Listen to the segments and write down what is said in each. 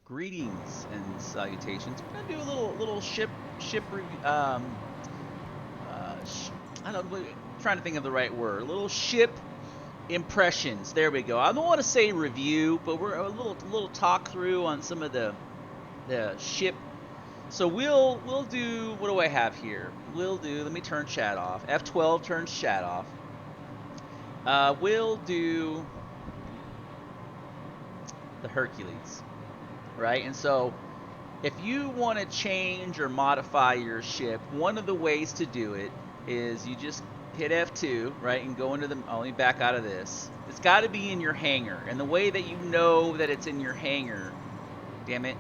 Greetings and salutations. We're gonna do a little ship review. Sh I don't know. Trying to think of the right word. A little ship impressions. There we go. I don't want to say review, but we're a little talk through on some of the ship. So we'll do. What do I have here? We'll do. Let me turn chat off. F12 turns chat off. We'll do the Hercules, right? And so if you want to change or modify your ship, one of the ways to do it is you just hit F2, right, and go into the. Oh, let me back out of this. It's got to be in your hangar, and the way that you know that it's in your hangar, damn it,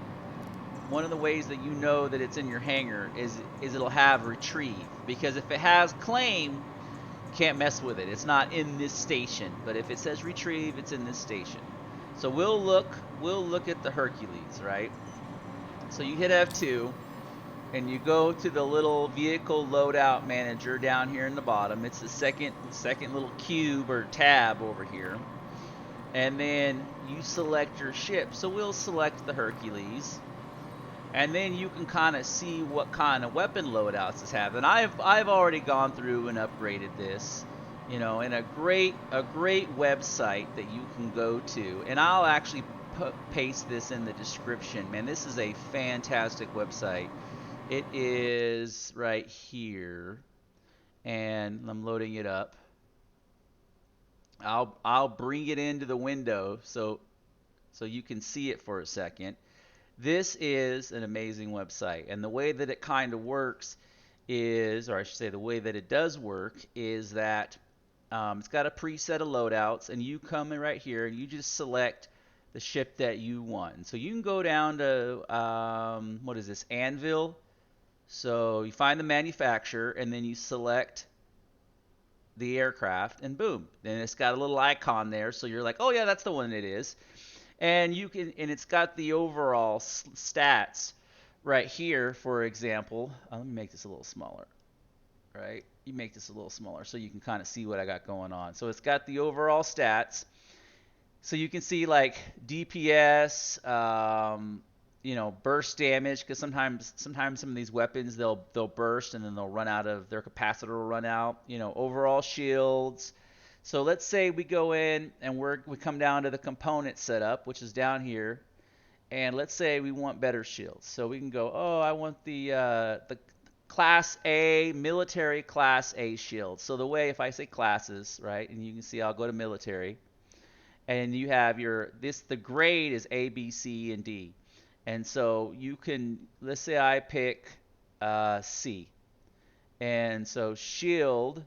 one of the ways that you know that it's in your hangar is it'll have retrieve, because if it has claim, can't mess with it. It's not in this station, but if it says retrieve, it's in this station. So we'll look at the Hercules, right? So you hit F2 and you go to the little vehicle loadout manager down here in the bottom. It's the second little cube or tab over here. And then you select your ship. So we'll select the Hercules. And then you can kind of see what kind of weapon loadouts this have. And I've already gone through and upgraded this, in a great website that you can go to. And I'll actually paste this in the description. Man, this is a fantastic website. It is right here, and I'm loading it up. I'll bring it into the window so you can see it for a second. This is an amazing website, and the way that it kind of works is, or I should say, the way that it does work is that it's got a preset of loadouts, and you come in right here and you just select the ship that you want. And so you can go down to what is this, Anvil? So you find the manufacturer and then you select the aircraft and boom. Then it's got a little icon there, so you're like, "Oh yeah, that's the one it is." And it's got the overall stats right here, for example. Let me make this a little smaller, right? You make this a little smaller so you can kind of see what I got going on. So it's got the overall stats. So you can see like DPS, burst damage, because sometimes some of these weapons they'll burst and then they'll run out of their capacitor will run out. Overall shields. So let's say we go in and we come down to the component setup, which is down here, and let's say we want better shields. So we can go, oh, I want the Class A, military Class A shield. So the way, if I say classes, right, and you can see I'll go to military, and you have the grade is A, B, C, and D. And so you can, let's say I pick C. And so shield,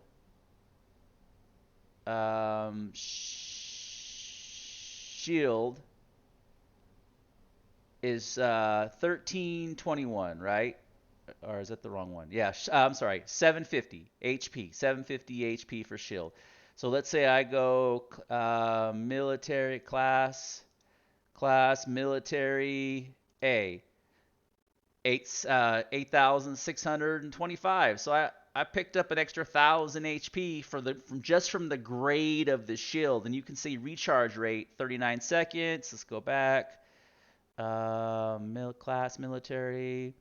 shield is 1321, right? Or is that the wrong one? Yeah, I'm sorry, 750 HP, 750 HP for shield. So let's say I go military class military A, 8,625. So I picked up an extra 1,000 HP from the grade of the shield, and you can see recharge rate 39 seconds. Let's go back. Class military,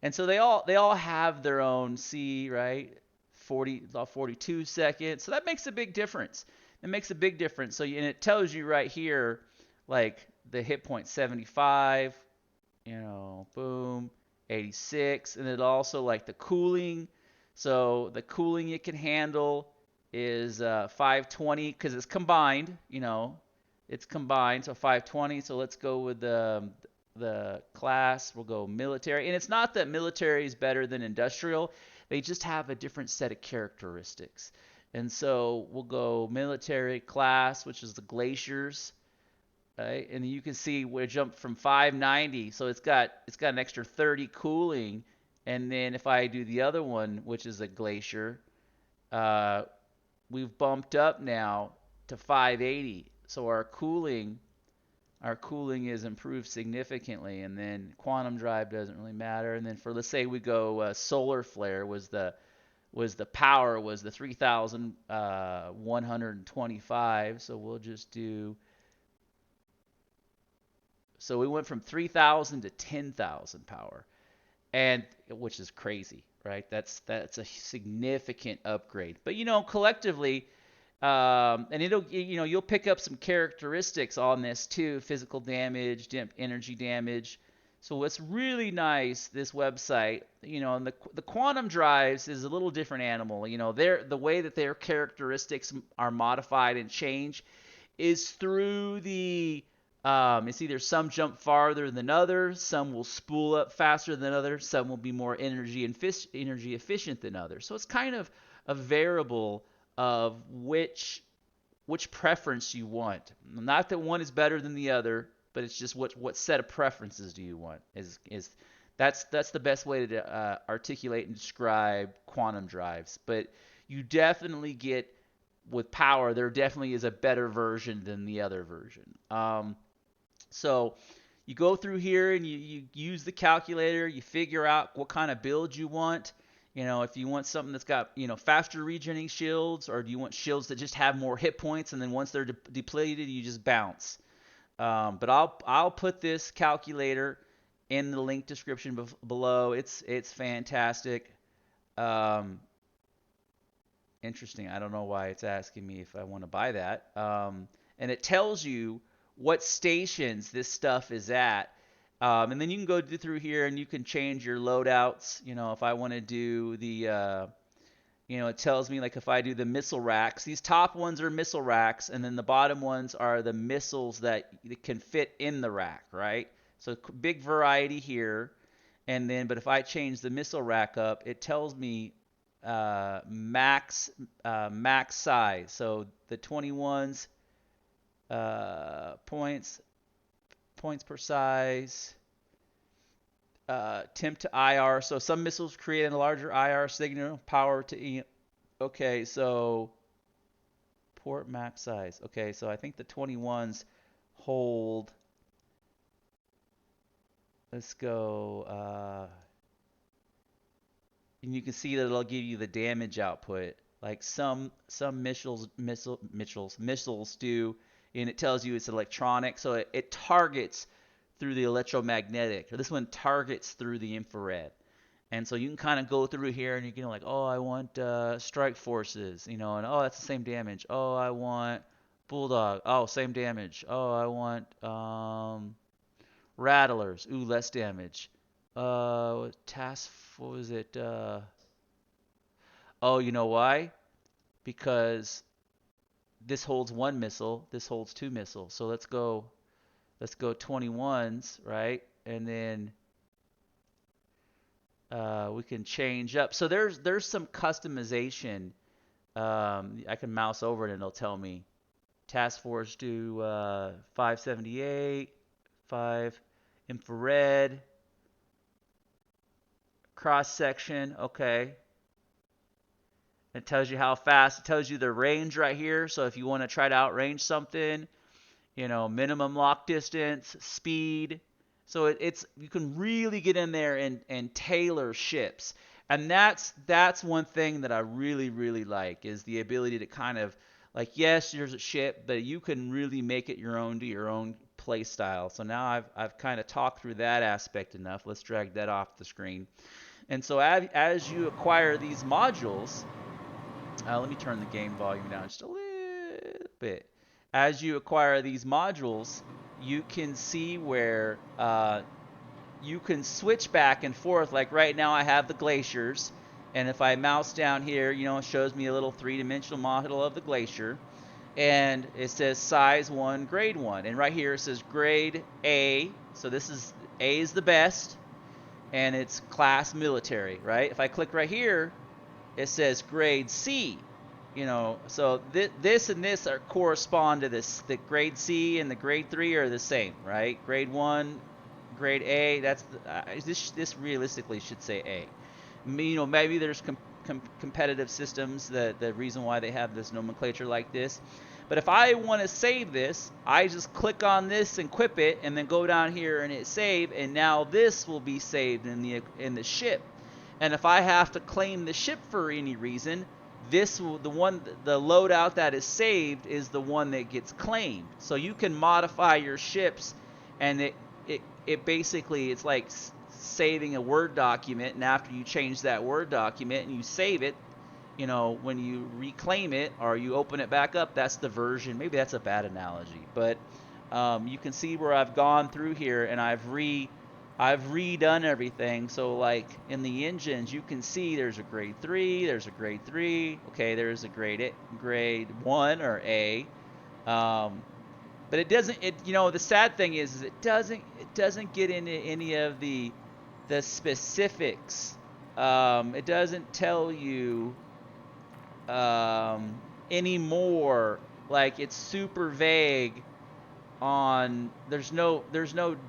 and so they all have their own C, right? 42 seconds. So that makes a big difference. It makes a big difference. So and it tells you right here, like the hit point 75, boom, 86, and it also like the cooling. So the cooling it can handle is 520 because it's combined. It's combined, so 520. So let's go with the class. We'll go military, and it's not that military is better than industrial. They just have a different set of characteristics. And so we'll go military class, which is the glaciers. Right? And you can see we jumped from 590, so it's got an extra 30 cooling. And then if I do the other one, which is a glacier, we've bumped up now to 580. So our cooling is improved significantly. And then quantum drive doesn't really matter. And then for, let's say we go solar flare was the power was the 3,125. So we'll just do So we went from 3,000 to 10,000 power, and which is crazy, right? That's a significant upgrade. But collectively, and you'll pick up some characteristics on this too: physical damage, energy damage. So what's really nice, this website, and the quantum drives is a little different animal. The way that their characteristics are modified and change is through it's either some jump farther than others, some will spool up faster than others, some will be more energy efficient than others. So it's kind of a variable of which preference you want. Not that one is better than the other, but it's just what set of preferences do you want. That's the best way to articulate and describe quantum drives. But you definitely get, with power, there definitely is a better version than the other version. So you go through here and you use the calculator, you figure out what kind of build you want. If you want something that's got, faster regenerating shields, or do you want shields that just have more hit points, and then once they're depleted, you just bounce. But I'll put this calculator in the link description below. It's fantastic. Interesting. I don't know why it's asking me if I want to buy that. And it tells you what stations this stuff is at. And then you can go through here and you can change your loadouts. If I want to do the, it tells me, like, if I do the missile racks, these top ones are missile racks, and then the bottom ones are the missiles that can fit in the rack, right? So big variety here. And then, but if I change the missile rack up, it tells me max size. So the 21s, points per size, temp to IR. So some missiles create a larger IR signal, power to Okay, so port max size. Okay, so I think the 21s hold. Let's go. And you can see that it'll give you the damage output, like some missiles do, and it tells you it's electronic, so it targets through the electromagnetic. Or this one targets through the infrared. And so you can kind of go through here and you can, like, oh, I want strike forces, and oh, that's the same damage. Oh, I want bulldog. Oh, same damage. Oh, I want rattlers. Ooh, less damage. Task, what was it? Oh, you know why? Because this holds one missile, this holds two missiles. So let's go 21s, right? And then we can change up. So there's some customization. I can mouse over it and it'll tell me task force do 578, 5 infrared, cross section. Okay. It tells you how fast. It tells you the range right here. So if you want to try to outrange something, minimum lock distance, speed. So you can really get in there and tailor ships. And that's one thing that I really, really like, is the ability to kind of, like, yes, there's a ship, but you can really make it your own, to your own play style. So now I've kind of talked through that aspect enough. Let's drag that off the screen. And so as you acquire these modules, let me turn the game volume down just a little bit. As you acquire these modules, you can see where you can switch back and forth. Like right now I have the glaciers, and if I mouse down here, it shows me a little three-dimensional model of the glacier, and it says size 1, grade 1, and right here it says grade A. So this is A is the best, and it's class military, right? If I click right here, it says grade C. So this and this correspond to this. The grade C and the grade 3 are the same, right? Grade 1, grade A. That's this realistically should say A. Maybe there's competitive systems that the reason why they have this nomenclature like this. But if I want to save this, I just click on this and equip it, and then go down here and hit save, and now this will be saved in the ship. And if I have to claim the ship for any reason, the loadout that is saved is the one that gets claimed. So you can modify your ships, and it basically, it's like saving a Word document, and after you change that Word document and you save it, you know, when you reclaim it or you open it back up, that's the version. Maybe that's a bad analogy, but you can see where I've gone through here and I've redone everything. So like in the engines, you can see there's a grade 3, there's a grade 3, okay, there's a grade 1 or A. But it doesn't, you know, the sad thing is it doesn't get into any of the specifics. It doesn't tell you anymore. Like, it's super vague on, there's no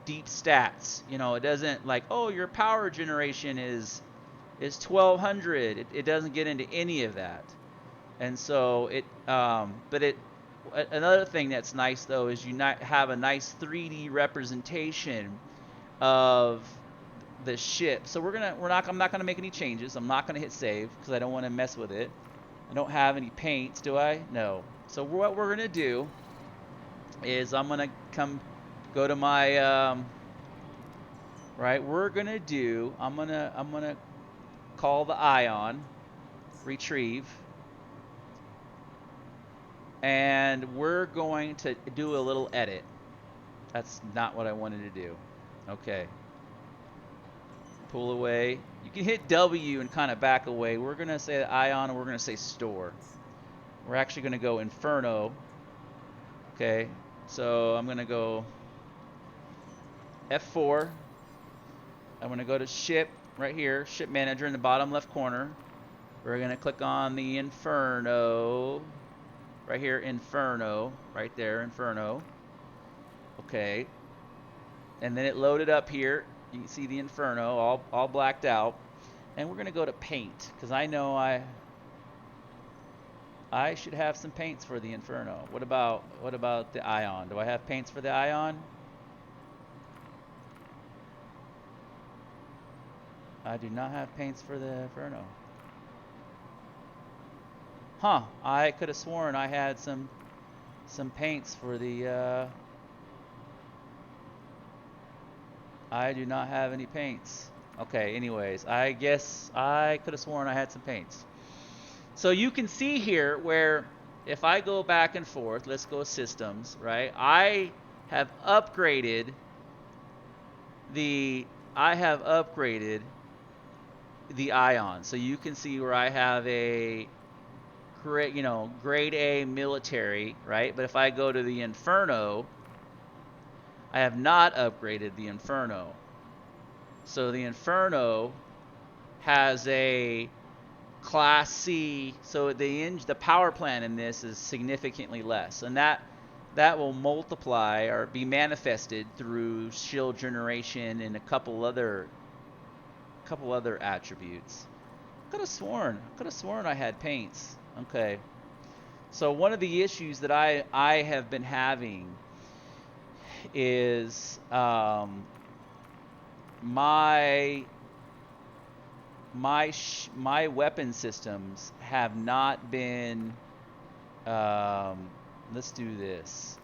deep stats. You know, it doesn't like, oh, your power generation is 1200. It doesn't get into any of that. And so another thing that's nice though is you have a nice 3D representation of the ship. So I'm not gonna make any changes. I'm not gonna hit save because I don't want to mess with it. I don't have any paints, do I? No. So what we're gonna do is I'm gonna go to my right. I'm gonna call the ion, retrieve, and we're going to do a little edit. That's not what I wanted to do. Okay. Pull away. You can hit W and kind of back away. We're going to say ion, and we're going to say store. We're actually going to go Inferno. Okay. So I'm going to go F4. I'm going to go to ship right here, ship manager in the bottom left corner. We're going to click on the Inferno. Right here, Inferno. Right there, Inferno. Okay. And then it loaded up here. You can see the Inferno all blacked out. And we're going to go to paint because I know I should have some paints for the Inferno. What about the Ion? Do I have paints for the Ion? I do not have paints for the Inferno. Huh, I could have sworn I had some paints for the I do not have any paints. Okay, anyways, I guess I could have sworn I had some paints. So you can see here where if I go back and forth, let's go systems, right? I have upgraded the Ion. So you can see where I have a grade A military, right? But if I go to the Inferno, I have not upgraded the Inferno. So the Inferno has a Class C, so the power plant in this is significantly less, and that will multiply or be manifested through shield generation and a couple other attributes. Could have sworn I had paints. Okay. So one of the issues that I have been having is my weapon systems have not been let's do this.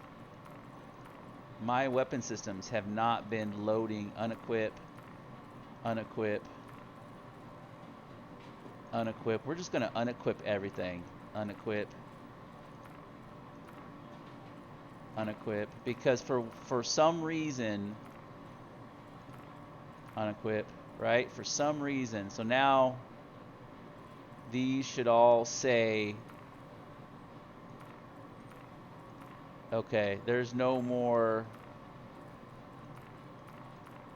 My weapon systems have not been loading unequip. We're just going to unequip everything. Unequip, because for some reason, unequip, right? For some reason. So now these should all say, okay, there's no more.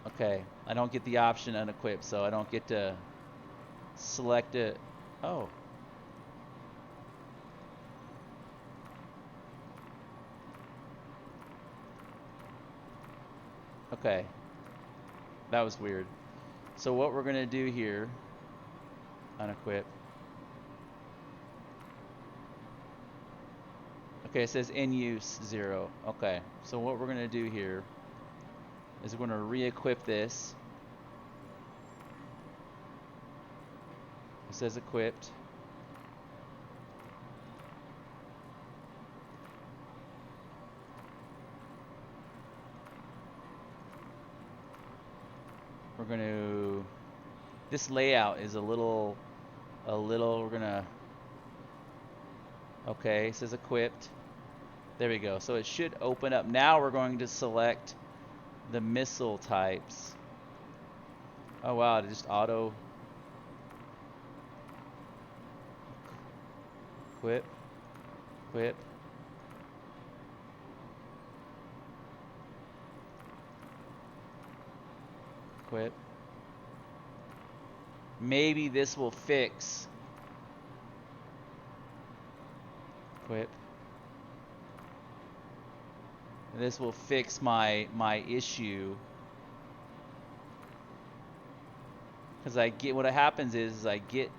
Okay, I don't get the option unequip, so I don't get to select it. Oh. Okay. That was weird. So what we're going to do here, unequip. Okay, it says in use 0. Okay, so what we're going to do here is we're going to re-equip this. It says equipped. we're going to, this layout is a little, we're going to, okay, it says equipped. There we go. So it should open up. Now we're going to select the missile types. Oh wow, it just auto equip, equip. Equip. Maybe this will fix. Equip. This will fix my issue. Because I get, what happens is I get,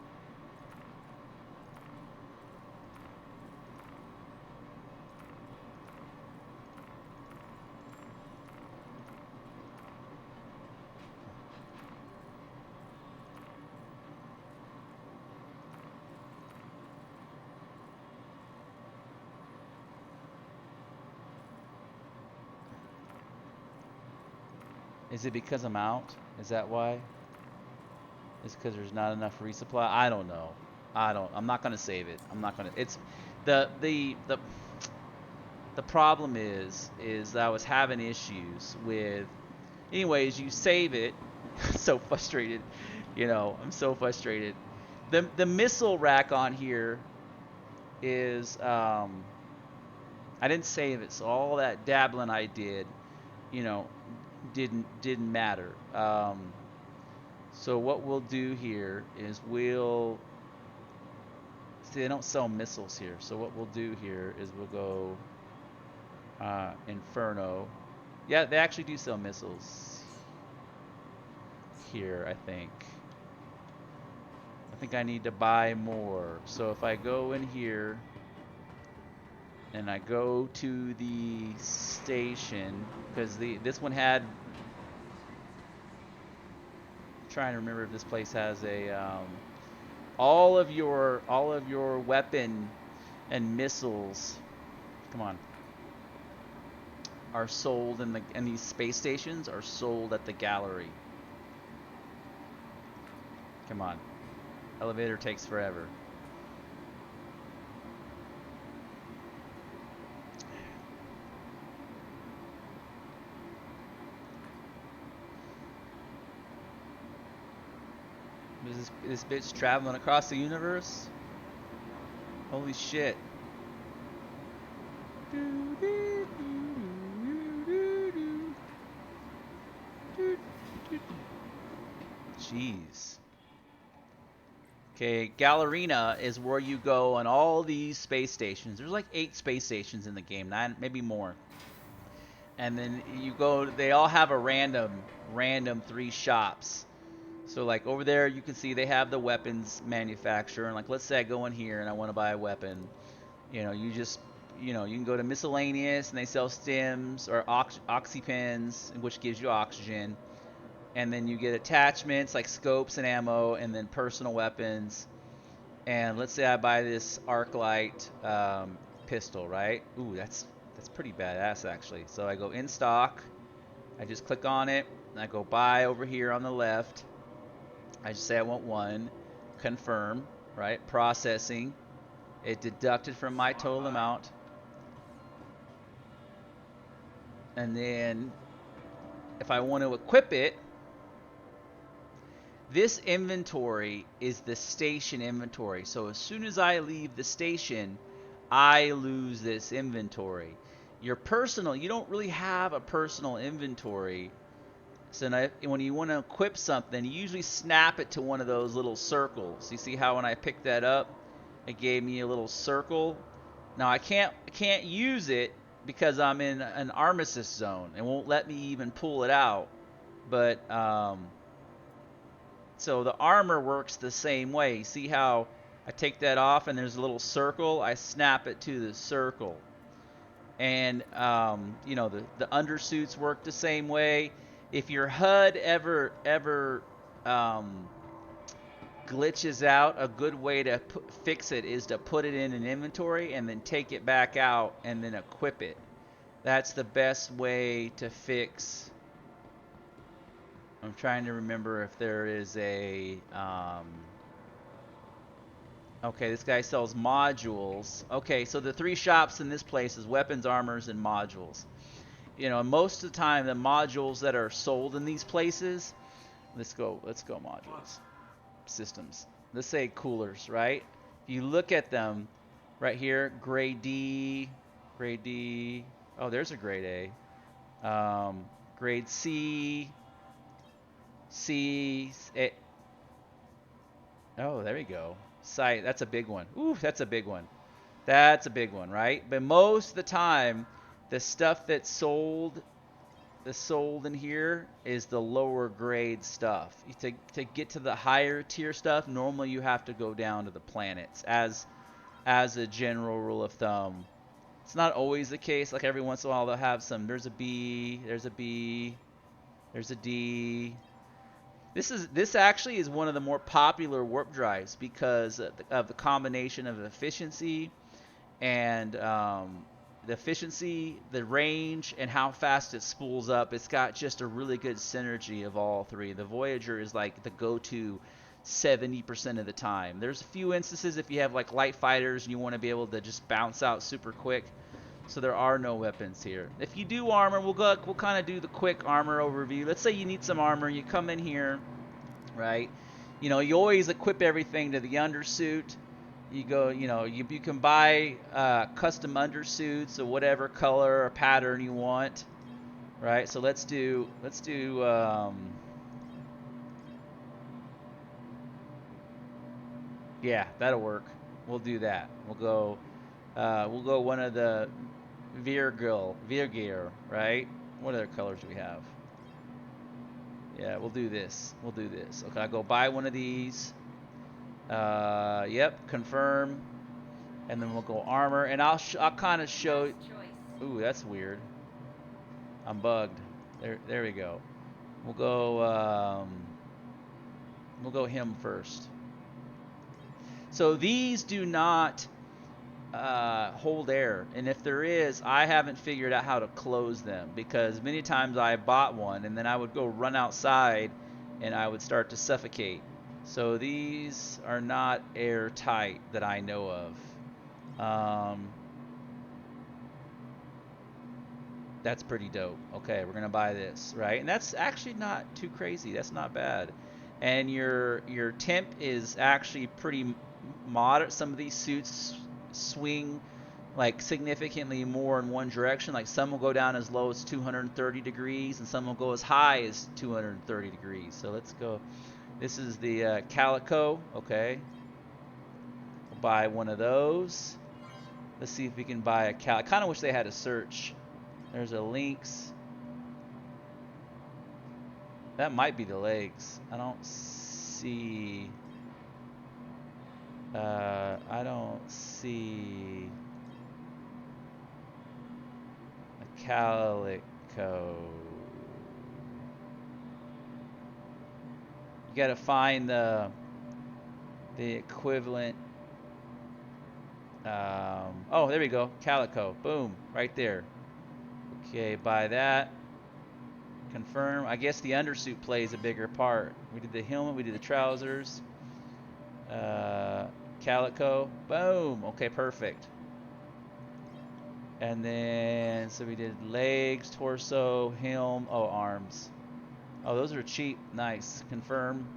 is it because I'm out? Is that why? Is because there's not enough resupply? I don't know. I'm not gonna save it. I'm not gonna. It's the problem is that I was having issues with. Anyways, you save it. So frustrated. You know, I'm so frustrated. The missile rack on here is I didn't save it, so all that dabbling I did, you know, didn't matter. So what we'll do here is we'll see, they don't sell missiles here. So what we'll do here is we'll go Inferno. Yeah, they actually do sell missiles here, I think. I think I need to buy more. So if I go in here and I go to the station, because this one had, I'm trying to remember if this place has a all of your weapon and missiles, come on, are sold in these space stations are sold at the gallery. Come on. Elevator takes forever. Is this bitch traveling across the universe? Holy shit. Jeez. Okay, Gallerina is where you go on all these space stations. There's like 8 space stations in the game, 9, maybe more. And then you go, they all have a random 3 shops. So like over there you can see they have the weapons manufacturer, and like let's say I go in here and I want to buy a weapon. You know, you just, you know, you can go to miscellaneous and they sell stims or oxypens, which gives you oxygen. And then you get attachments like scopes and ammo, and then personal weapons. And let's say I buy this arc light pistol, right? Ooh, that's pretty badass actually. So I go in stock, I just click on it, and I go buy over here on the left. I just say I want one, confirm, right? Processing. It deducted from my total amount. And then if I want to equip it, this inventory is the station inventory. So as soon as I leave the station, I lose this inventory. Your personal, you don't really have a personal inventory. So when you want to equip something, you usually snap it to one of those little circles. You see how when I picked that up, it gave me a little circle. Now I can't use it because I'm in an armistice zone. It won't let me even pull it out. But so the armor works the same way. See how I take that off and there's a little circle? I snap it to the circle. And you know, the undersuits work the same way. If your HUD ever glitches out, a good way to fix it is to put it in an inventory and then take it back out and then equip it. That's the best way to fix I'm trying to remember if there is a okay, this guy sells modules. Okay, so the three shops in this place is weapons, armors, and modules. You know, most of the time the modules that are sold in these places, let's go modules. Systems. Let's say coolers, right? If you look at them right here, grade D. Oh, there's a grade A. Grade C, C. Oh, there we go. Site. That's a big one. Ooh, that's a big one. That's a big one, right? But most of the time, the stuff that's sold in here is the lower grade stuff. To get to the higher tier stuff, normally you have to go down to the planets as a general rule of thumb. It's not always the case. Like every once in a while they'll have some. There's a B, there's a B, there's a D. This actually is one of the more popular warp drives because of the combination of efficiency and the range, and how fast it spools up. It's got just a really good synergy of all three. The Voyager is like the go-to 70% of the time. There's a few instances if you have like light fighters and you want to be able to just bounce out super quick. So there are no weapons here. If you do armor, we'll kind of do the quick armor overview. Let's say you need some armor. You come in here, right? You know, you always equip everything to the undersuit. You go, you know, you can buy custom undersuits of whatever color or pattern you want, right? So let's do yeah, that'll work. We'll do that. We'll go one of the Virgil, right? What other colors do we have? Yeah, we'll do this. Okay, I'll go buy one of these. Yep, confirm. And then we'll go armor, and I'll kind of show. Ooh, that's weird. I'm bugged. There we go. We'll go him first. So these do not hold air, and if there is, I haven't figured out how to close them, because many times I bought one and then I would go run outside and I would start to suffocate. So these are not airtight that I know of. That's pretty dope. Okay, we're gonna buy this, right? And that's actually not too crazy. That's not bad. And your temp is actually pretty moderate. Some of these suits swing like significantly more in one direction. Like some will go down as low as 230 degrees, and some will go as high as 230 degrees. So let's go. This is the Calico. Okay, we'll buy one of those. Let's see if we can buy a Cal. I kind of wish they had a search. There's a Lynx. That might be the legs. I don't see. I don't see a Calico. You gotta find the equivalent. Oh, there we go. Calico. Boom. Right there. Okay, buy that. Confirm. I guess the undersuit plays a bigger part. We did the helmet. We did the trousers. Calico. Boom. Okay, perfect. And then, so we did legs, torso, helm. Oh, arms. Oh, those are cheap. Nice. Confirm.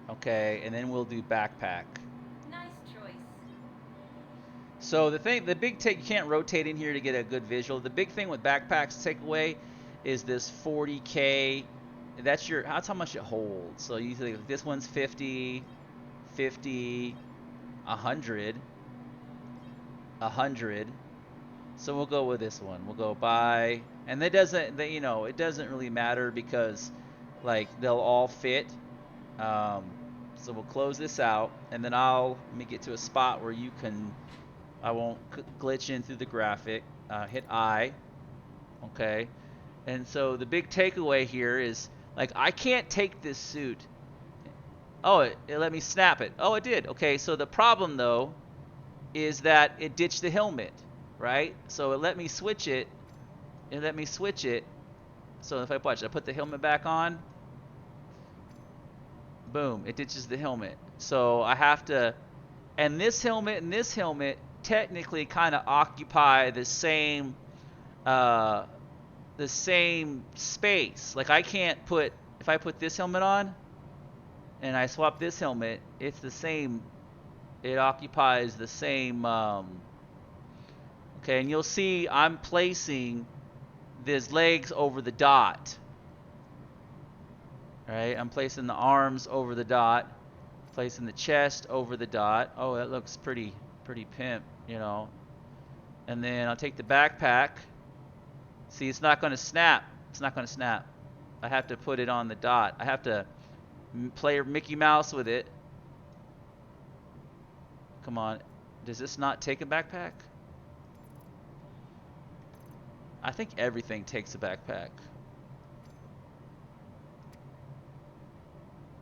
Okay, and then we'll do backpack. Nice choice. So the big take, you can't rotate in here to get a good visual. The big thing with backpacks to take away is this 40K. That's how much it holds. So usually this one's 50, 50, 100, 100. So we'll go with this one. We'll go buy, and it doesn't really matter because like they'll all fit. So we'll close this out, and then let me get to a spot where I won't glitch in through the graphic. Hit I. Okay. And so the big takeaway here is, like, I can't take this suit. Oh, it let me snap it. Oh, it did. Okay, so the problem, though, is that it ditched the helmet, right? So it let me switch it, it let me switch it. So if I watch, I put the helmet back on. Boom, it ditches the helmet. So I have to, and this helmet technically kind of occupy uh, the same space. Like I can't put, if I put this helmet on and I swap this helmet, it's the same, it occupies the same, okay, and you'll see I'm placing these legs over the dot. Right, I'm placing the arms over the dot, placing the chest over the dot. Oh, that looks pretty pimp, you know. And then I'll take the backpack. See, it's not going to snap. It's not going to snap. I have to put it on the dot. I have to play Mickey Mouse with it. Come on. Does this not take a backpack? I think everything takes a backpack.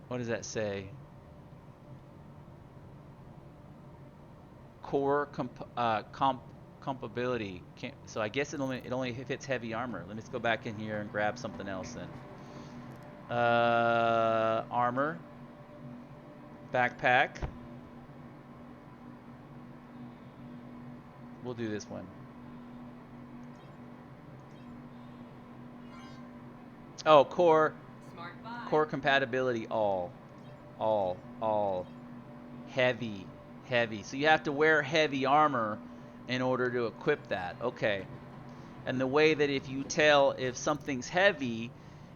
What does that say? Core compatibility. So I guess it only fits heavy armor. Let me just go back in here and grab something else then. Armor. Backpack. We'll do this one. Oh, core compatibility all heavy. So you have to wear heavy armor in order to equip that. Okay. And the way that if you tell if something's heavy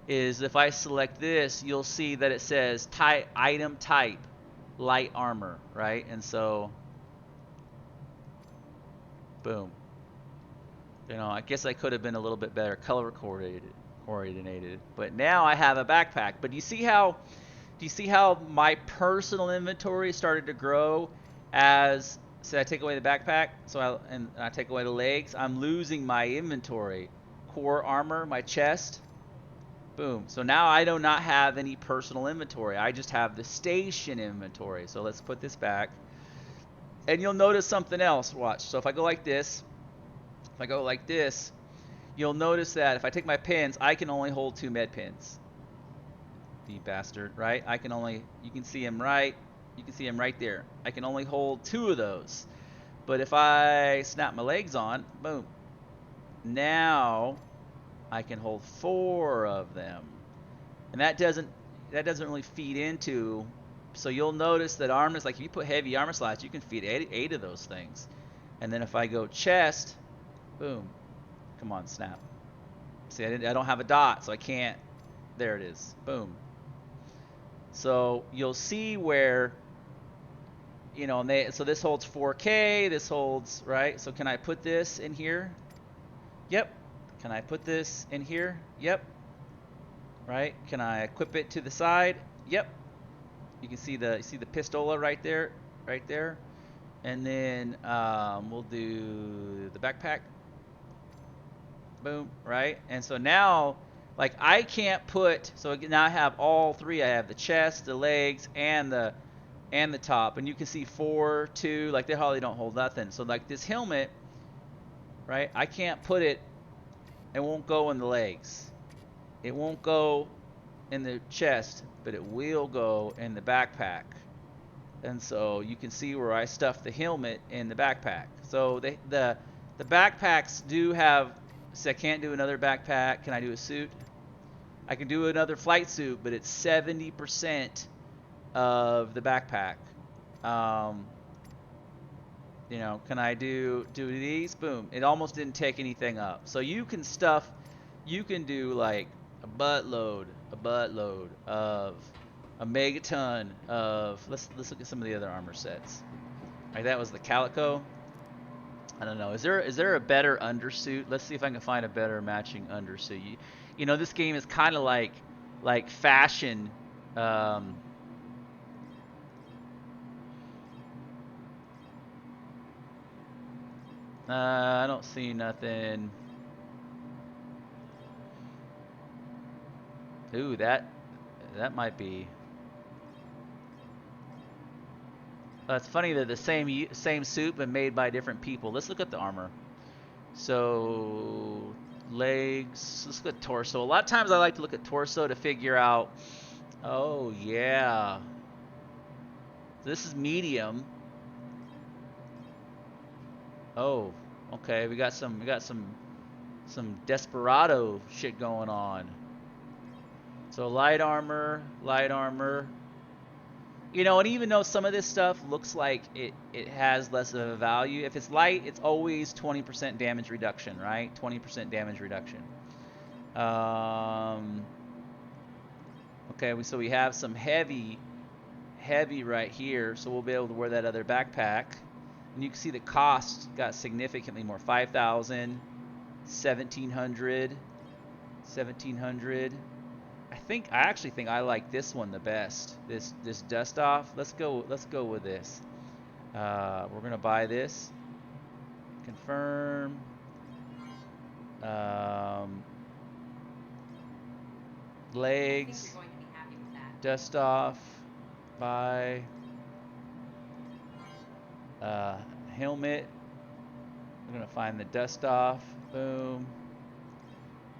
is if I select this, you'll see that it says item type light armor, right? And so boom. You know, I guess I could have been a little bit better color coordinated, but now I have a backpack. But do you see how my personal inventory started to grow as, say I take away the backpack, so I take away the legs, I'm losing my inventory. Core armor, my chest, boom. So now I do not have any personal inventory. I just have the station inventory. So let's put this back. And you'll notice something else. Watch. So if I go like this, you'll notice that if I take my pins, I can only hold 2 med pins. The bastard, right? You can see him right there. I can only hold 2 of those. But if I snap my legs on, boom, now I can hold 4 of them. And that doesn't really feed into, so you'll notice that armors, like if you put heavy armor slots, you can feed 8 of those things. And then if I go chest, boom, come on, snap. See, I don't have a dot, so I can't, there it is, boom. So you'll see where, you know, so this holds 4K, this holds, right? So can I put this in here? Yep. Can I put this in here? Yep. Right? Can I equip it to the side? Yep. You can see the pistola right there, and then we'll do the backpack. Boom, right? And so now, like I can't put, so now I have all 3. I have the chest, the legs, and the top, and you can see 4, 2, like they hardly don't hold nothing. So like this helmet, right? I can't put it. It won't go in the legs. It won't go in the chest, but it will go in the backpack. And so you can see where I stuffed the helmet in the backpack. So the backpacks do have. So I can't do another backpack. Can I do a suit? I can do another flight suit, but it's 70% of the backpack. You know, can I do these? Boom. It almost didn't take anything up. So you can do like a buttload of a megaton of, let's look at some of the other armor sets. Like that was the Calico. I don't know. Is there a better undersuit? Let's see if I can find a better matching undersuit. You know, this game is kind of like fashion. I don't see nothing. Ooh, that might be. It's funny they're the same suit but made by different people. Let's look at the armor. So Legs. Let's look at torso. A lot of times I like to look at torso to figure out. Oh yeah. This is medium. Oh, okay. We got some desperado shit going on. So light armor, light armor. You know, and even though some of this stuff looks like it has less of a value, if it's light, it's always 20% damage reduction, right? 20% damage reduction. Okay, so we have some heavy right here, so we'll be able to wear that other backpack. And you can see the cost got significantly more. 5,000, 1,700, 1,700. I actually think I like this one the best. This dust off. Let's go with this. We're gonna buy this. Confirm. Legs. Dust off. Buy. Helmet. We're gonna find the dust off. Boom.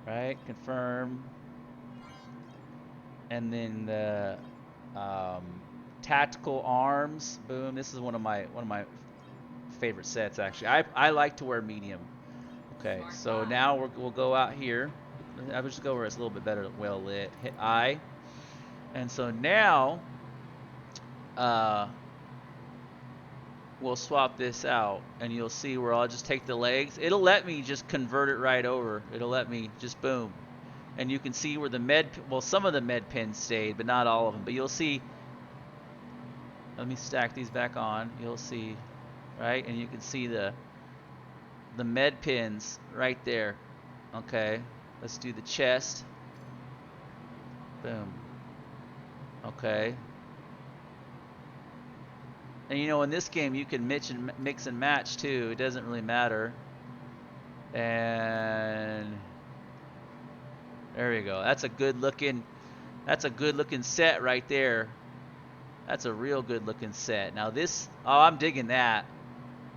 Right. Confirm. And then the tactical arms. Boom. This is one of my favorite sets actually. I like to wear medium. Okay, so now we'll go out here. I'll just go where it's a little bit better, well lit. Hit I. And so now we'll swap this out, and you'll see where I'll just take the legs. It'll let me just convert it right over. It'll let me just boom. And you can see where the some of the med pins stayed, but not all of them. But you'll see, let me stack these back on. You'll see, right? And you can see the med pins right there. Okay, let's do the chest. Boom. Okay. And you know, in this game you can mix and match too. It doesn't really matter. And there we go. That's a good looking set right there. That's a real good looking set. Now this, oh, I'm digging that.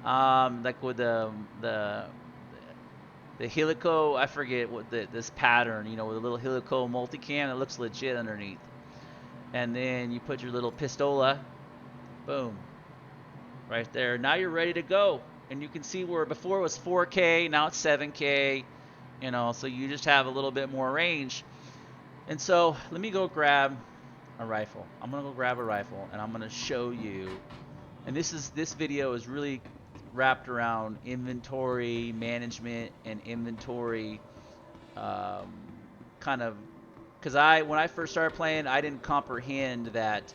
Like with the helico, I forget what this pattern, you know, with a little helico multicam, it looks legit underneath. And then you put your little pistola, boom, right there. Now you're ready to go. And you can see where before it was 4K, now it's 7K, you know, so you just have a little bit more range. And so let me go grab a rifle. I'm gonna go grab a rifle and I'm gonna show you. And this video is really wrapped around inventory management and inventory kind of, because when I first started playing, I didn't comprehend that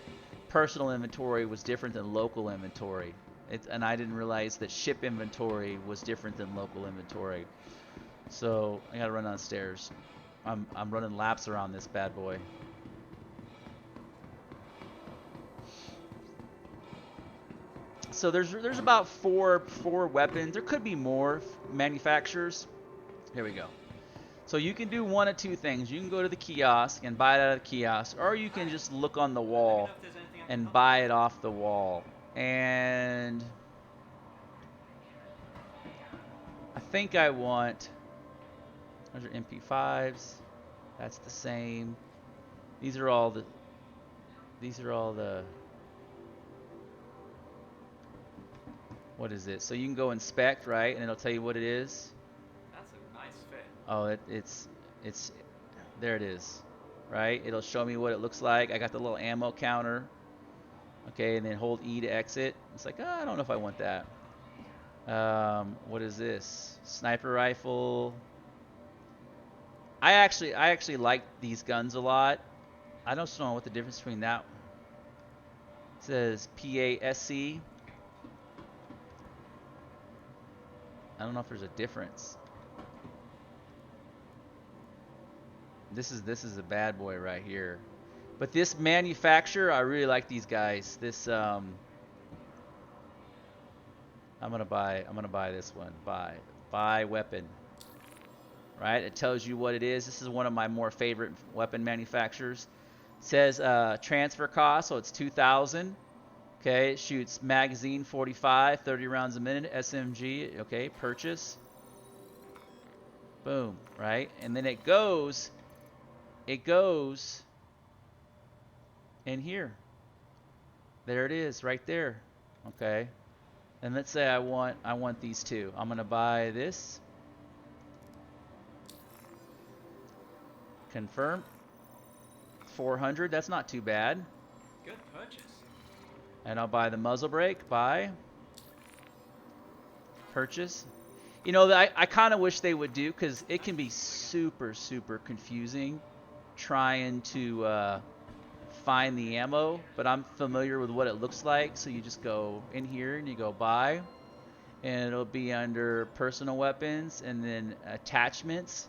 personal inventory was different than local inventory. And I didn't realize that ship inventory was different than local inventory. So I gotta run downstairs. I'm running laps around this bad boy. So there's about four weapons. There could be more manufacturers. Here we go. So you can do one of two things. You can go to the kiosk and buy it out of the kiosk, or you can just look on the wall and buy it off the wall. And I think I want, those are MP5s. That's the same. These are all the what is it? So you can go inspect, right? And it'll tell you what it is. That's a nice fit. Oh, it's there it is, right? It'll show me what it looks like. I got the little ammo counter. Okay, and then hold E to exit. It's like, oh, I don't know if I want that. What is this? Sniper rifle. I actually like these guns a lot. I don't know what the difference between that. It says PASC. I don't know if there's a difference. This is a bad boy right here. But this manufacturer, I really like these guys. This I'm gonna buy this one. Buy weapon. Right? It tells you what it is. This is one of my more favorite weapon manufacturers. It says transfer cost, so it's 2,000. Okay, it shoots magazine 45, 30 rounds a minute, SMG. Okay, purchase. Boom, right? And then it goes in here. There it is, right there. Okay. And let's say I want these two. I'm gonna buy this. Confirm. 400. That's not too bad. Good purchase. And I'll buy the muzzle brake. Buy. Purchase. You know, I kind of wish they would do, because it can be super, super confusing trying to find the ammo, but I'm familiar with what it looks like. So you just go in here and you go buy, and it'll be under personal weapons and then attachments.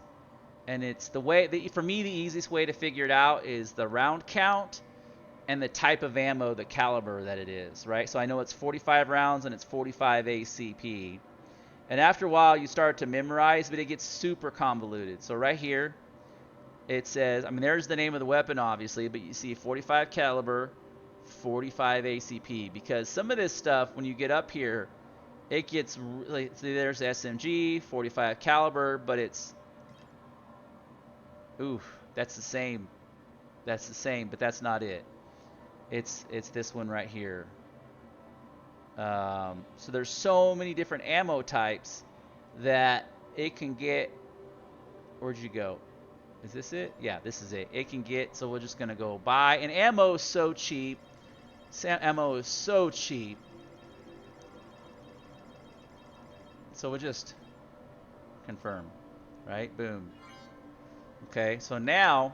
And it's the way, for me, the easiest way to figure it out is the round count and the type of ammo, the caliber that it is, right? So I know it's 45 rounds and it's 45 ACP. And after a while, you start to memorize, but it gets super convoluted. So right here, it says, I mean, there's the name of the weapon, obviously, but you see 45 caliber, 45 ACP. Because some of this stuff, when you get up here, it gets really, see, there's SMG, 45 caliber, but it's, oof, that's the same. That's the same, but that's not it. It's this one right here. So there's so many different ammo types that it can get. Where'd you go? Is this it? Yeah, this is it. It can get, so we're just gonna go buy. And ammo is so cheap. Ammo is so cheap. So we'll just confirm, right? Boom. Okay, so now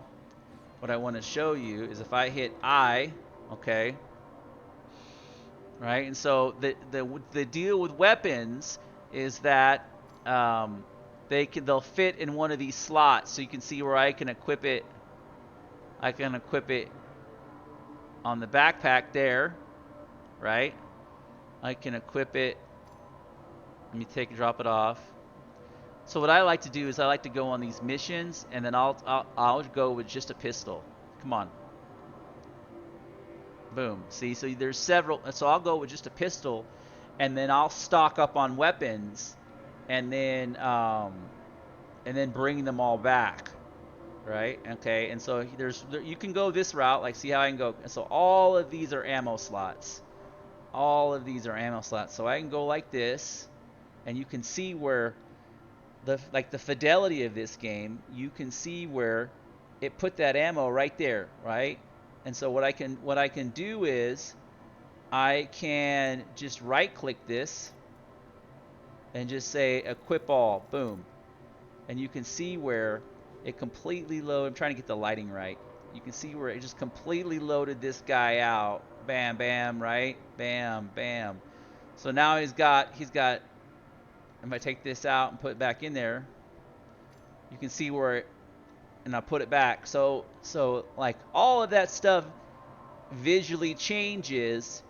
what I want to show you is if I hit I, okay, right? And so the deal with weapons is that they'll fit in one of these slots. So you can see where I can equip it. I can equip it on the backpack there, right? I can equip it. Let me drop it off. So what I like to do is I like to go on these missions, and then I'll go with just a pistol. Come on. Boom. See, so there's several. So I'll go with just a pistol, and then I'll stock up on weapons, and then bring them all back, right? Okay. And so you can go this route. Like, see how I can go. And so all of these are ammo slots. All of these are ammo slots. So I can go like this, and you can see where the fidelity of this game. You can see where it put that ammo right there, right? And so what I can do is I can just right click this and just say equip all. Boom. And you can see where it completely loaded. I'm trying to get the lighting right. You can see where it just completely loaded this guy out. Bam, bam, right? Bam, bam. So now he's got, if I take this out and put it back in there, you can see where and I put it back. So like all of that stuff visually changes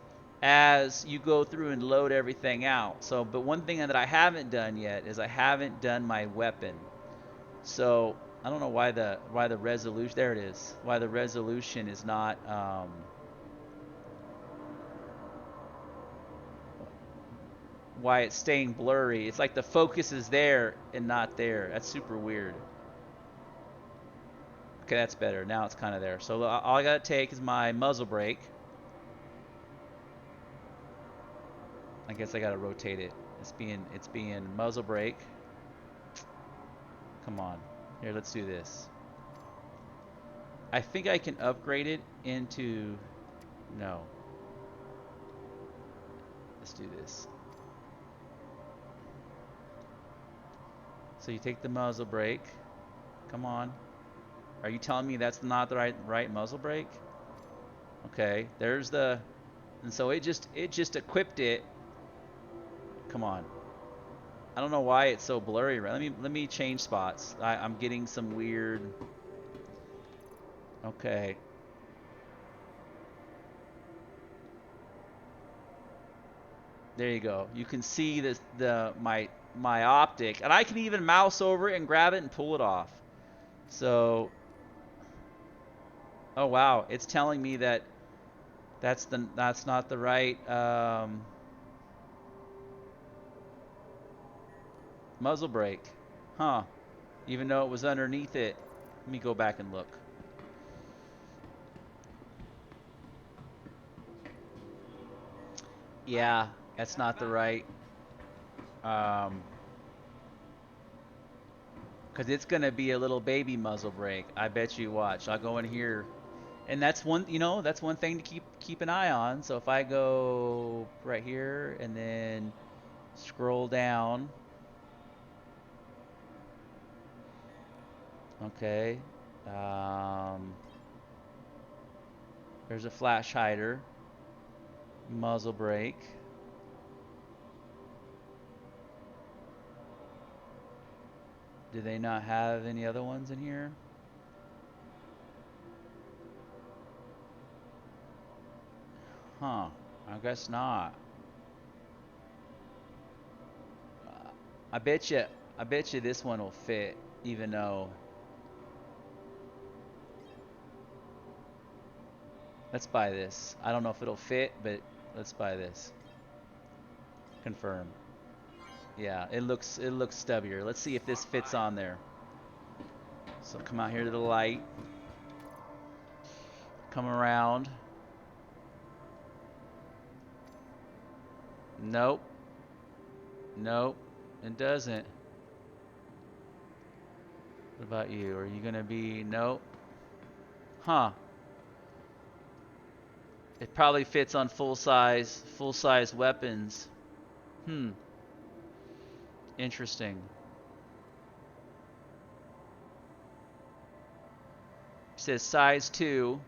as you go through and load everything out. So, but one thing that I haven't done yet is I haven't done my weapon. So I don't know why the resolution, there it is, why the resolution is not why it's staying blurry. It's like the focus is there and not there. That's super weird. Okay, that's better. Now it's kind of there. So all I gotta take is my muzzle brake. I guess I gotta rotate it. It's being muzzle brake. Come on. Here, let's do this. I think I can upgrade it into, no. Let's do this. So you take the muzzle brake. Come on. Are you telling me that's not the right muzzle brake? Okay, there's the, and so it just equipped it. Come on. I don't know why it's so blurry. Let me change spots. I'm getting some weird. Okay. There you go. You can see this my optic, and I can even mouse over it and grab it and pull it off. So, oh wow, it's telling me that that's not the right muzzle brake. Huh. even though it was underneath it. Let me go back and look. Yeah, that's not the right. Because it's gonna be a little baby muzzle brake. I bet you. Watch. I'll go in here, and that's one. That's one thing to keep an eye on. So if I go right here and then scroll down, okay. There's a flash hider, muzzle brake. Do they not have any other ones in here? Huh. I guess not. I bet you. I bet you this one will fit, even though. Let's buy this. I don't know if it'll fit, but let's buy this. Confirm. Yeah, it looks stubbier. Let's see if this fits on there. So come out here to the light. Come around. Nope. Nope. It doesn't. What about you? Are you gonna be nope? Huh. It probably fits on full size weapons. Interesting. It says size 2.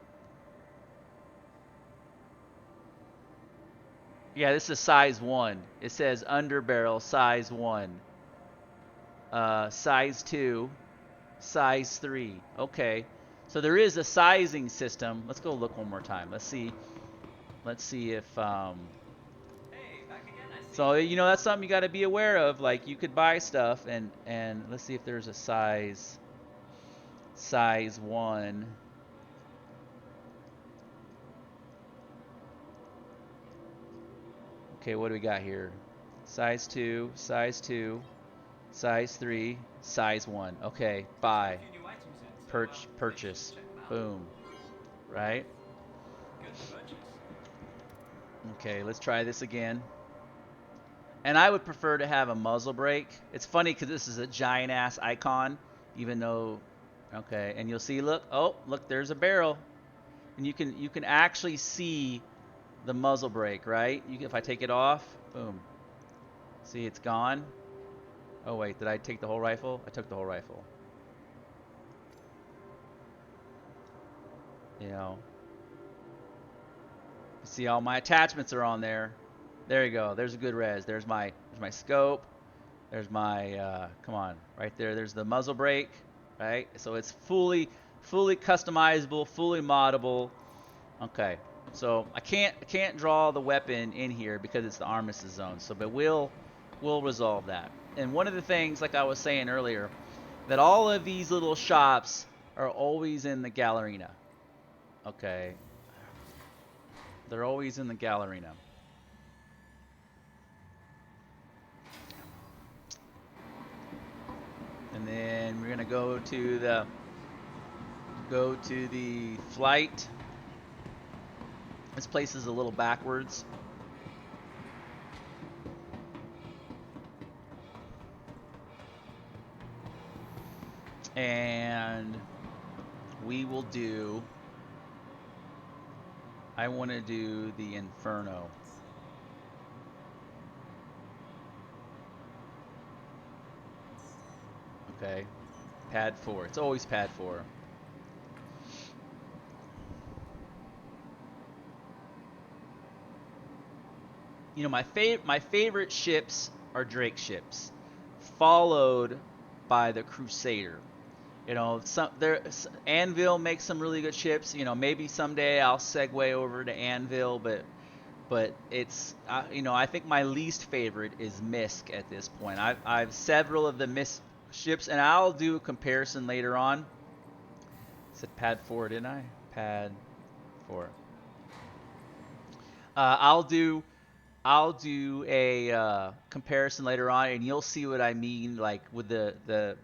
Yeah, this is size 1. It says underbarrel size 1. Size 2. Size 3. Okay. So there is a sizing system. Let's go look one more time. Let's see if Hey, back again. I see. so that's something you got to be aware of. Like you could buy stuff and let's see if there's a size 1. Okay, what do we got here? Size 2, size 2, size 3, size 1. Okay, buy. A few new items in, so, Purchase. check them out. Boom. Right? Good purchase. Okay, let's try this again. And I would prefer to have a muzzle brake. It's funny because this is a giant ass icon, even though, okay, and you'll see, look, there's a barrel, and you can actually see the muzzle brake, right? If I take it off, boom, see it's gone. Oh wait, did I take the whole rifle? I took the whole rifle. See all my attachments are on there. There you go. There's a good res. There's my scope. There's my come on, right there. There's the muzzle brake, right? So it's fully customizable, fully moddable. Okay. So I can't draw the weapon in here because it's the armistice zone. So but we'll resolve that. And one of the things, like I was saying earlier, that all of these little shops are always in the Gallerina. Okay. They're always in the Gallerina. And then we're gonna go to the flight. This place is a little backwards. And we will do, I want to do the Inferno. Okay. Pad 4. It's always pad 4. My favorite ships are Drake ships, followed by the Crusader. Anvil makes some really good ships. Maybe someday I'll segue over to Anvil, but it's I think my least favorite is Misk at this point. I've several of the Misk ships, and I'll do a comparison later on. I said pad 4, didn't I? Pad 4. I'll do a comparison later on, and you'll see what I mean, like with the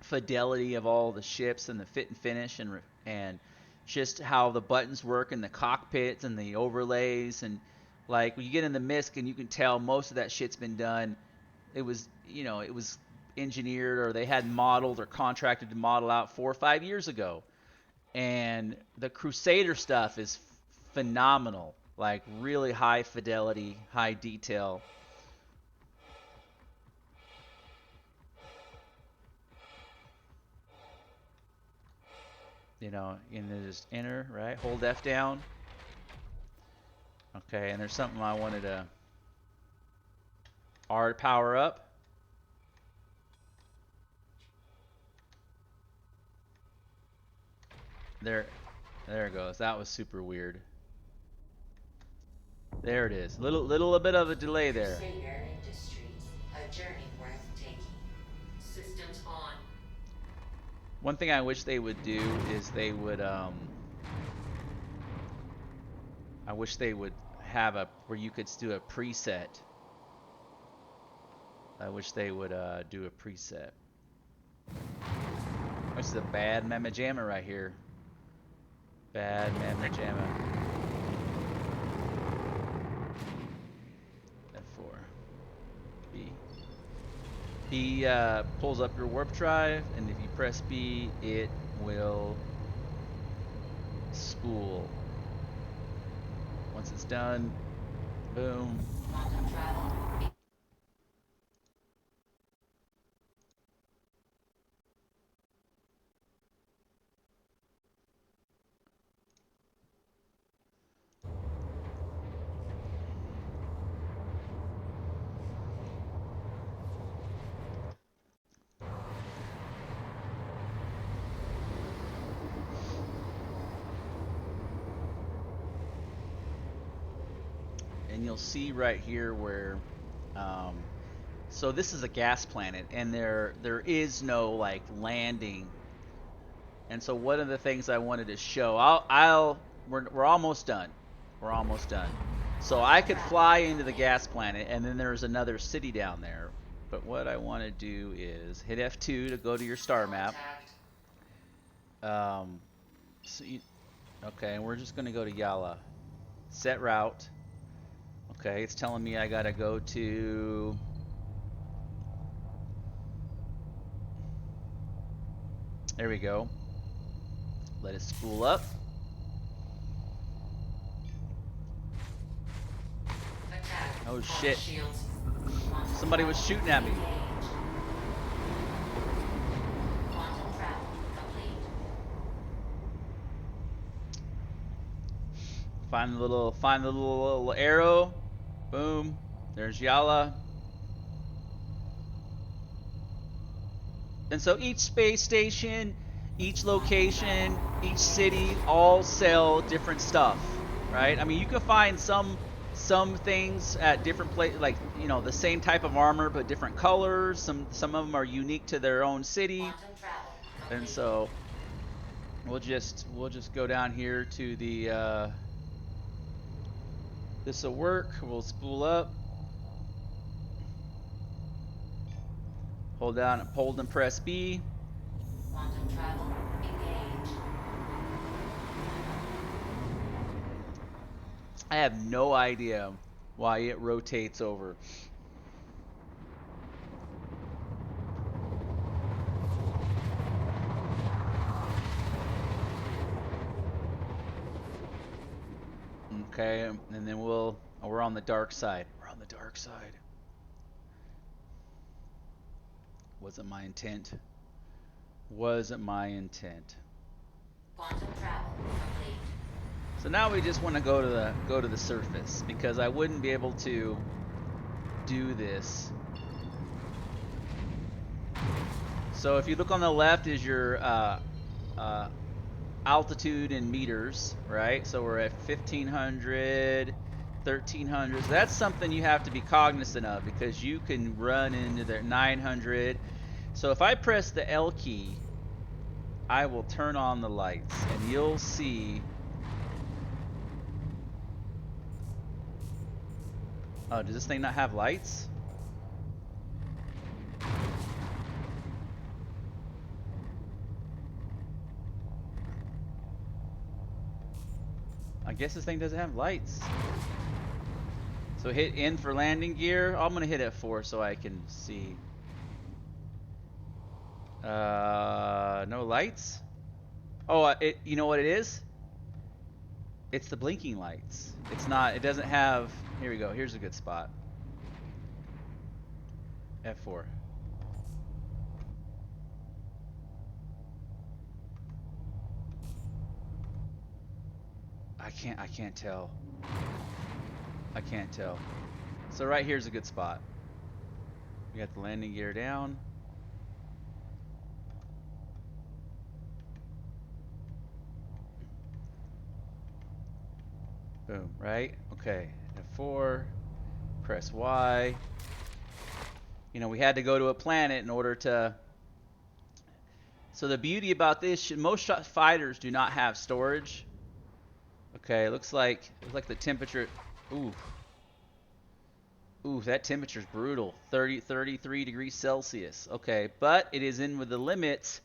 fidelity of all the ships and the fit and finish and just how the buttons work in the cockpits and the overlays. And like when you get in the MISC and you can tell most of that shit's been done, it was, it was engineered, or they had modeled or contracted to model out 4 or 5 years ago. And the Crusader stuff is phenomenal, like really high fidelity, high detail. And then just enter, right? Hold F down. Okay, and there's something I wanted to R to power up. There it goes. That was super weird. There it is. Little bit of a delay there. Crusader Industries, a journey worth taking. Systems on. One thing I wish they would do is they would I wish they would have where you could do a preset. I wish they would do a preset. This is a bad mamma jamma right here. Bad mamma jamma. F4. B. B pulls up your warp drive, and if you press B, it will spool. Once it's done, boom. Quantum travel. And you'll see right here where, so this is a gas planet, and there is no like landing. And so one of the things I wanted to show, we're almost done. We're almost done. So I could fly into the gas planet, and then there's another city down there. But what I want to do is hit F2 to go to your star map. Okay, and we're just gonna go to Yala. Set route. Okay, it's telling me I gotta go to... There we go. Let it spool up. Oh shit. Somebody was shooting at me. Find the little arrow. Boom. There's Yala. And so each space station, each location, each city all sell different stuff, right? I mean, you can find some things at different places, like, the same type of armor but different colors. Some of them are unique to their own city. And so we'll just go down here to the this will work. We'll spool up. Hold and press B. Quantum travel, engage. I have no idea why it rotates over. Okay, and then we're on the dark side. We're on the dark side. Wasn't my intent. Wasn't my intent. Quantum travel complete. So now we just want to go to the surface, because I wouldn't be able to do this. So if you look on the left is your altitude in meters, right? So we're at 1500, 1300. So that's something you have to be cognizant of, because you can run into the 900. So if I press the L key, I will turn on the lights, and you'll see. Oh, does this thing not have lights? I guess this thing doesn't have lights. So hit N for landing gear. I'm gonna hit F4 so I can see. No lights. Oh, you know what it is? It's the blinking lights. It's not. It doesn't have. Here we go. Here's a good spot. F4. I can't tell. I can't tell. So right here's a good spot. We got the landing gear down. Boom, right? Okay. F4. Press Y. You know, we had to go to a planet in order to. So the beauty about this, most fighters do not have storage. Okay, it looks like the temperature. Ooh. Ooh, that temperature's brutal. 33 degrees Celsius. Okay, but it is in with the limits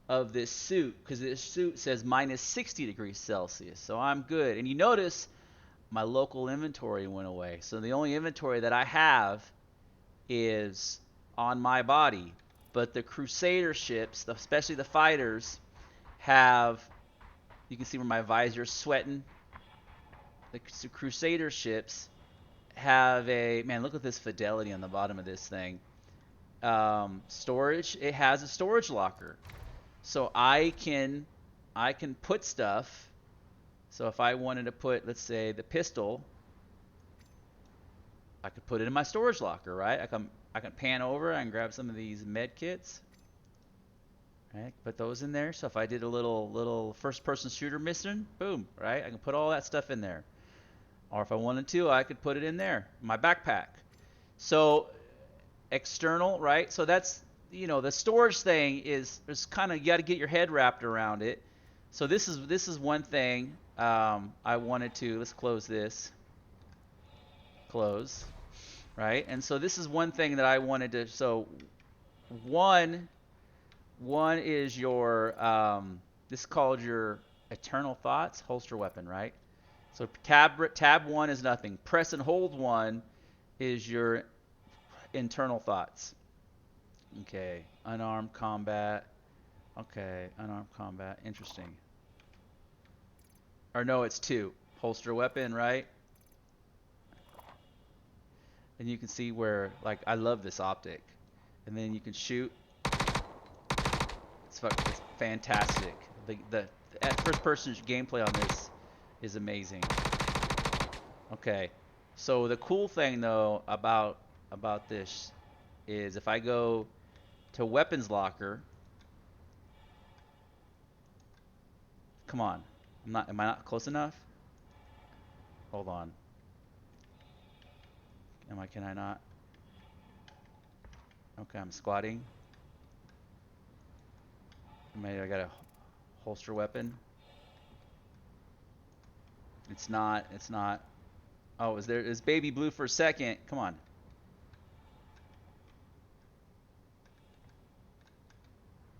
of this suit, because this suit says minus 60 degrees Celsius. So I'm good. And you notice my local inventory went away. So the only inventory that I have is on my body. But the Crusader ships, especially the fighters, have, you can see where my visor's sweating. The Crusader ships have a, man, look at this fidelity on the bottom of this thing. Storage, it has a storage locker. So I can put stuff. So if I wanted to put, let's say, the pistol, I could put it in my storage locker, right? I can pan over and grab some of these med kits. Right? Put those in there. So if I did a little first-person shooter mission, boom, right? I can put all that stuff in there. Or if I wanted to, I could put it in there, my backpack. So external, right? So that's, you know, the storage thing is kind of, you got to get your head wrapped around it. So this is one thing I wanted to, let's close this. Close, right? And so this is one thing that I wanted to, so one is your, this is called your Eternal Thoughts holster weapon, right? So tab 1 is nothing. Press and hold 1 is your internal thoughts. Okay, unarmed combat. Okay, unarmed combat. Interesting. Or no, it's 2. Holster weapon, right? And you can see where, like, I love this optic. And then you can shoot. It's fantastic. The first-person gameplay on this is amazing. Okay, so the cool thing though about this is if I go to weapons locker, come on, am I not close enough? Hold on. Can I not? Okay, I'm squatting. Maybe I got a holster weapon. It's not. Oh, is baby blue for a second? Come on.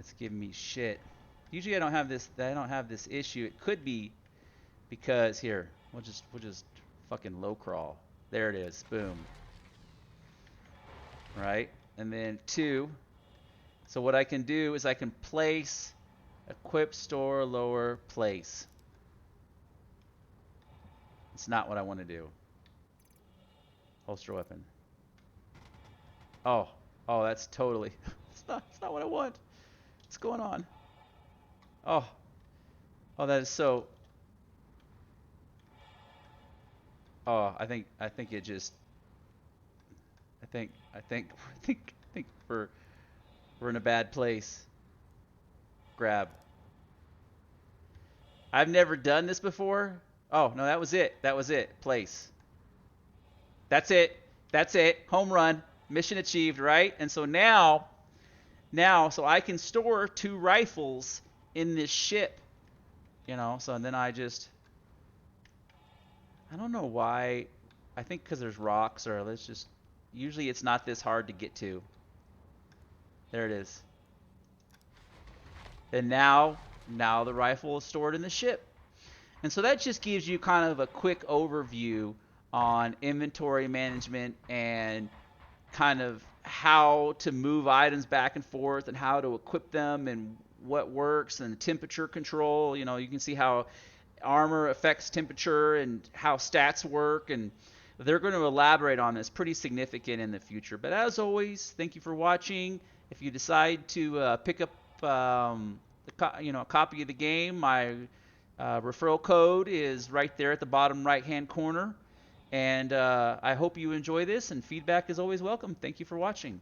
It's giving me shit. Usually I don't have this issue. It could be because here, we'll just fucking low crawl. There it is. Boom. Right? And then 2. So what I can do is I can place, equip, store, lower, place. It's not what I want to do. Holster weapon. Oh, that's totally. It's not what I want. What's going on? Oh, that is so. Oh, I think it just. I think we're in a bad place. Grab. I've never done this before. Oh, no, that was it. Place. That's it. Home run. Mission achieved, right? And so now, so I can store 2 rifles in this ship. You know, so and then I don't know why. I think because there's rocks, or usually it's not this hard to get to. There it is. And now the rifle is stored in the ship. And so that just gives you kind of a quick overview on inventory management and kind of how to move items back and forth and how to equip them and what works and temperature control. You know, you can see how armor affects temperature and how stats work, and they're going to elaborate on this pretty significant in the future. But as always, thank you for watching. If you decide to pick up a copy of the game, my referral code is right there at the bottom right hand corner. And I hope you enjoy this, and feedback is always welcome. Thank you for watching.